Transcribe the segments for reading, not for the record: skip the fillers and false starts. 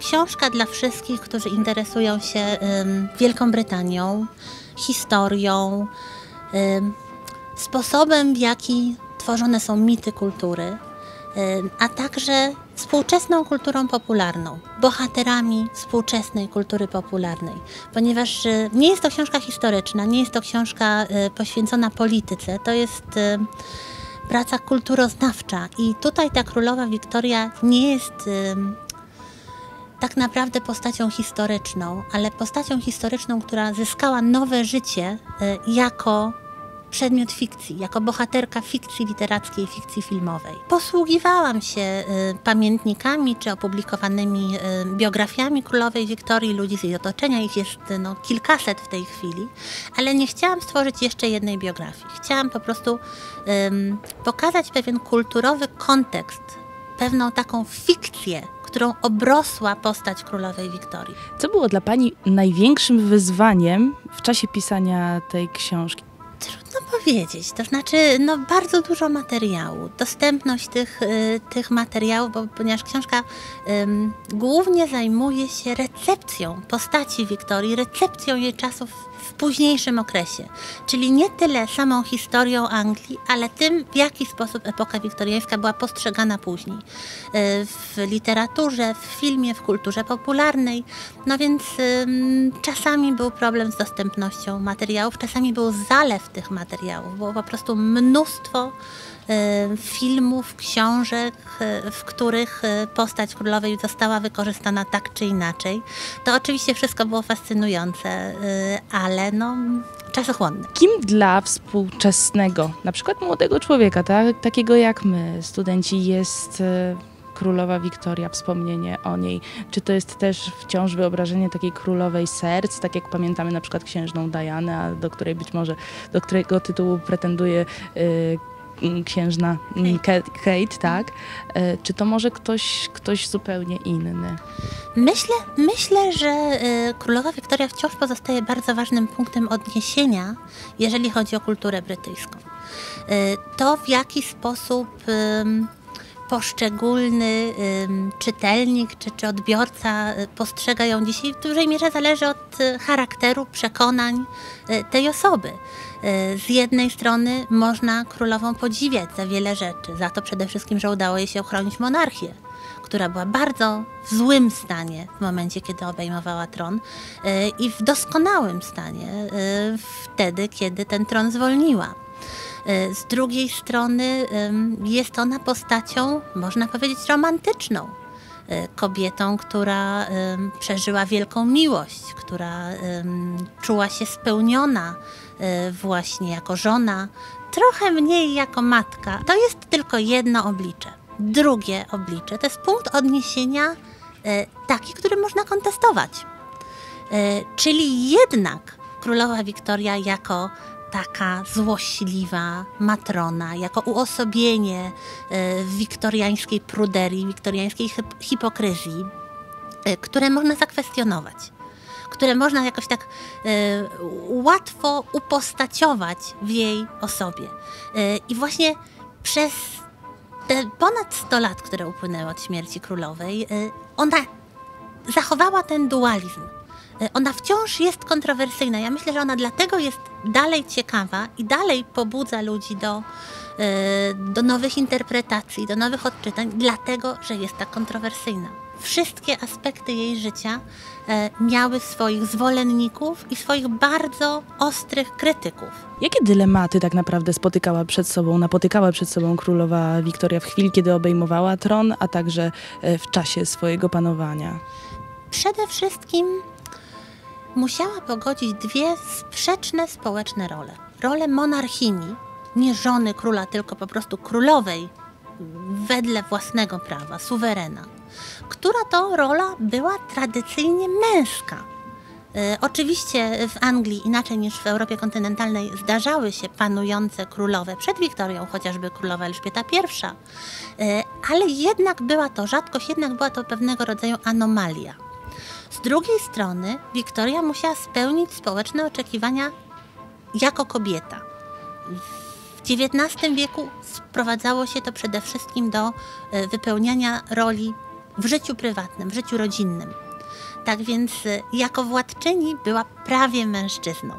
książka dla wszystkich, którzy interesują się Wielką Brytanią, historią, sposobem, w jaki tworzone są mity kultury, a także współczesną kulturą popularną, bohaterami współczesnej kultury popularnej. Ponieważ nie jest to książka historyczna, nie jest to książka poświęcona polityce, to jest praca kulturoznawcza i tutaj ta królowa Wiktoria nie jest tak naprawdę postacią historyczną, ale postacią historyczną, która zyskała nowe życie jako przedmiot fikcji, jako bohaterka fikcji literackiej, fikcji filmowej. Posługiwałam się pamiętnikami czy opublikowanymi biografiami królowej Wiktorii, ludzi z jej otoczenia, ich jest kilkaset w tej chwili, ale nie chciałam stworzyć jeszcze jednej biografii. Chciałam po prostu pokazać pewien kulturowy kontekst, pewną taką fikcję, którą obrosła postać królowej Wiktorii. Co było dla Pani największym wyzwaniem w czasie pisania tej książki? Trudno powiedzieć, to znaczy bardzo dużo materiału, dostępność tych materiałów, ponieważ książka głównie zajmuje się recepcją postaci Wiktorii, recepcją jej czasów w późniejszym okresie, czyli nie tyle samą historią Anglii, ale tym, w jaki sposób epoka wiktoriańska była postrzegana później w literaturze, w filmie, w kulturze popularnej. No więc czasami był problem z dostępnością materiałów, czasami był zalew tych materiałów. Było po prostu mnóstwo filmów, książek, w których postać królowej została wykorzystana tak czy inaczej. To oczywiście wszystko było fascynujące, ale czasochłonne. Kim dla współczesnego, na przykład młodego człowieka, takiego jak my, studenci, jest królowa Wiktoria, wspomnienie o niej? Czy to jest też wciąż wyobrażenie takiej królowej serc, tak jak pamiętamy na przykład księżną Dianę, do której być może, do którego tytułu pretenduje księżna Kate, tak? Czy to może ktoś zupełnie inny? Myślę, że królowa Wiktoria wciąż pozostaje bardzo ważnym punktem odniesienia, jeżeli chodzi o kulturę brytyjską. To, w jaki sposób poszczególny czytelnik czy odbiorca postrzega ją dzisiaj, w dużej mierze zależy od charakteru, przekonań tej osoby. Z jednej strony można królową podziwiać za wiele rzeczy, za to przede wszystkim, że udało jej się ochronić monarchię, która była bardzo w złym stanie w momencie, kiedy obejmowała tron i w doskonałym stanie wtedy, kiedy ten tron zwolniła. Z drugiej strony jest ona postacią, można powiedzieć, romantyczną. Kobietą, która przeżyła wielką miłość, która czuła się spełniona właśnie jako żona, trochę mniej jako matka. To jest tylko jedno oblicze. Drugie oblicze to jest punkt odniesienia taki, który można kontestować. Czyli jednak królowa Wiktoria jako taka złośliwa matrona, jako uosobienie wiktoriańskiej pruderii, wiktoriańskiej hipokryzji, które można zakwestionować, które można jakoś tak łatwo upostaciować w jej osobie. I właśnie przez te ponad 100 lat, które upłynęły od śmierci królowej, ona zachowała ten dualizm. Ona wciąż jest kontrowersyjna. Ja myślę, że ona dlatego jest dalej ciekawa i dalej pobudza ludzi do nowych interpretacji, do nowych odczytań, dlatego, że jest tak kontrowersyjna. Wszystkie aspekty jej życia miały swoich zwolenników i swoich bardzo ostrych krytyków. Jakie dylematy tak naprawdę napotykała przed sobą królowa Wiktoria w chwili, kiedy obejmowała tron, a także w czasie swojego panowania? Przede wszystkim musiała pogodzić dwie sprzeczne społeczne role. Rolę monarchini, nie żony króla, tylko po prostu królowej wedle własnego prawa, suwerena, która to rola była tradycyjnie męska. Oczywiście w Anglii inaczej niż w Europie kontynentalnej zdarzały się panujące królowe przed Wiktorią, chociażby królowa Elżbieta I, ale jednak była to rzadkość, jednak była to pewnego rodzaju anomalia. Z drugiej strony Wiktoria musiała spełnić społeczne oczekiwania jako kobieta. W XIX wieku sprowadzało się to przede wszystkim do wypełniania roli w życiu prywatnym, w życiu rodzinnym. Tak więc jako władczyni była prawie mężczyzną.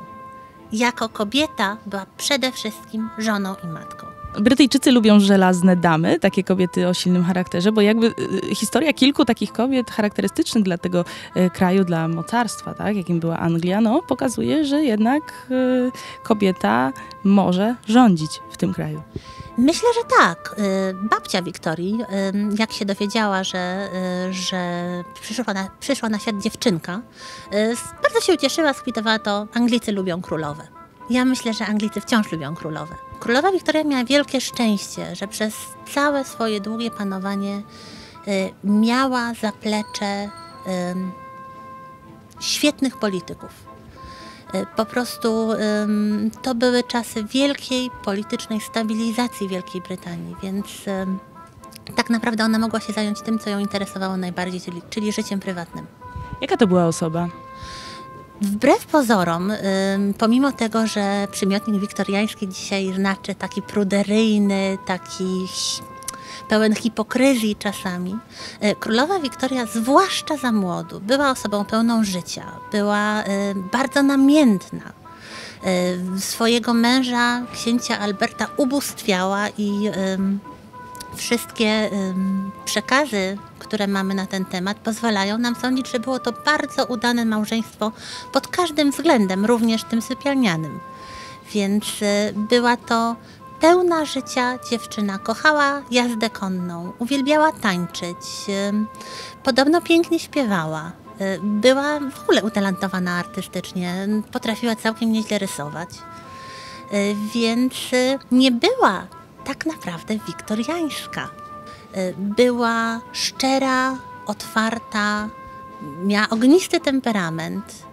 Jako kobieta była przede wszystkim żoną i matką. Brytyjczycy lubią żelazne damy, takie kobiety o silnym charakterze, bo jakby historia kilku takich kobiet charakterystycznych dla tego kraju, dla mocarstwa, tak, jakim była Anglia, no, pokazuje, że jednak kobieta może rządzić w tym kraju. Myślę, że tak. Babcia Wiktorii, jak się dowiedziała, że przyszła na świat dziewczynka, bardzo się ucieszyła, skwitowała to: Anglicy lubią królowe. Ja myślę, że Anglicy wciąż lubią królowe. Królowa Wiktoria miała wielkie szczęście, że przez całe swoje długie panowanie miała zaplecze świetnych polityków. Po prostu to były czasy wielkiej politycznej stabilizacji Wielkiej Brytanii, więc tak naprawdę ona mogła się zająć tym, co ją interesowało najbardziej, czyli życiem prywatnym. Jaka to była osoba? Wbrew pozorom, pomimo tego, że przymiotnik wiktoriański dzisiaj znaczy taki pruderyjny, taki pełen hipokryzji czasami, królowa Wiktoria, zwłaszcza za młodu, była osobą pełną życia, była bardzo namiętna. Swojego męża, księcia Alberta, ubóstwiała i wszystkie przekazy, które mamy na ten temat, pozwalają nam sądzić, że było to bardzo udane małżeństwo pod każdym względem, również tym sypialnianym. Więc była to pełna życia dziewczyna, kochała jazdę konną, uwielbiała tańczyć, podobno pięknie śpiewała, była w ogóle utalentowana artystycznie, potrafiła całkiem nieźle rysować, więc nie była tak naprawdę wiktoriańska. Była szczera, otwarta, miała ognisty temperament,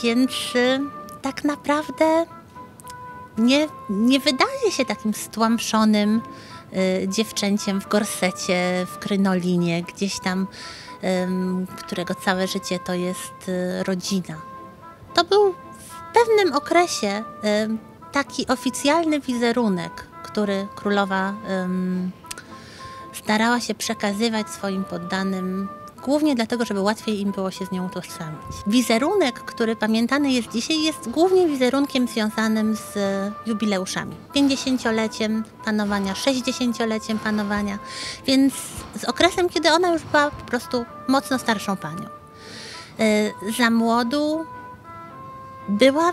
więc tak naprawdę nie wydaje się takim stłamszonym dziewczęciem w gorsecie, w krynolinie, gdzieś tam, którego całe życie to jest rodzina. To był w pewnym okresie taki oficjalny wizerunek, który królowa starała się przekazywać swoim poddanym, głównie dlatego, żeby łatwiej im było się z nią utożsamić. Wizerunek, który pamiętany jest dzisiaj, jest głównie wizerunkiem związanym z jubileuszami. 50-leciem panowania, 60-leciem panowania, więc z okresem, kiedy ona już była po prostu mocno starszą panią. Za młodu była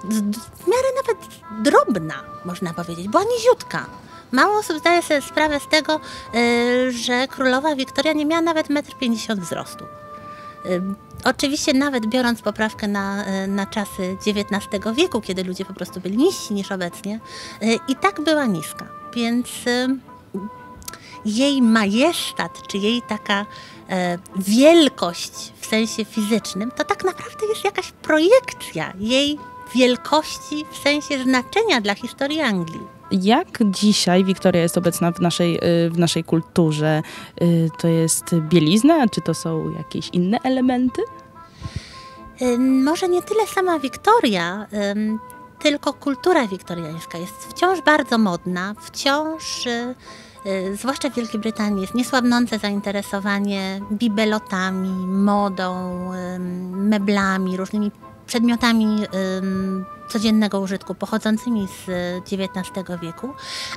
w miarę nawet drobna, można powiedzieć, była niziutka. Mało osób zdaje sobie sprawę z tego, że królowa Wiktoria nie miała nawet 1,50 m wzrostu. Oczywiście nawet biorąc poprawkę na czasy XIX wieku, kiedy ludzie po prostu byli niżsi niż obecnie, i tak była niska. Więc jej majestat, czy jej taka wielkość w sensie fizycznym, to tak naprawdę jest jakaś projekcja jej wielkości w sensie znaczenia dla historii Anglii. Jak dzisiaj Wiktoria jest obecna w naszej kulturze? To jest bielizna, czy to są jakieś inne elementy? Może nie tyle sama Wiktoria, tylko kultura wiktoriańska jest wciąż bardzo modna, wciąż, zwłaszcza w Wielkiej Brytanii, jest niesłabnące zainteresowanie bibelotami, modą, meblami, różnymi przedmiotami codziennego użytku pochodzącymi z XIX wieku,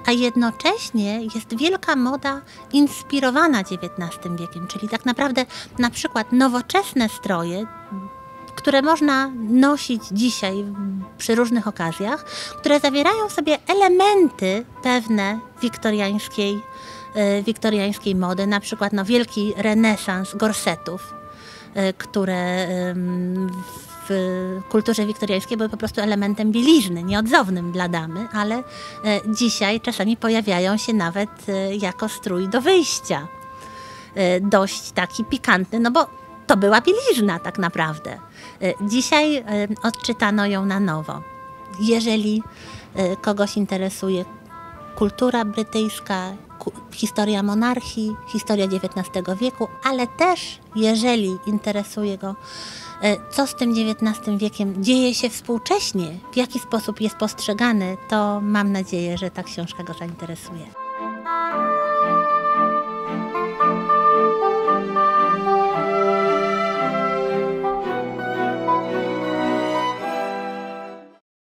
a jednocześnie jest wielka moda inspirowana XIX wiekiem, czyli tak naprawdę na przykład nowoczesne stroje, które można nosić dzisiaj przy różnych okazjach, które zawierają w sobie elementy pewne wiktoriańskiej mody, na przykład wielki renesans gorsetów, które w kulturze wiktoriańskiej były po prostu elementem bielizny, nieodzownym dla damy, ale dzisiaj czasami pojawiają się nawet jako strój do wyjścia. Dość taki pikantny, no bo to była bielizna tak naprawdę. Dzisiaj odczytano ją na nowo. Jeżeli kogoś interesuje kultura brytyjska, historia monarchii, historia XIX wieku, ale też jeżeli interesuje go, co z tym XIX wiekiem dzieje się współcześnie, w jaki sposób jest postrzegany, to mam nadzieję, że ta książka go zainteresuje.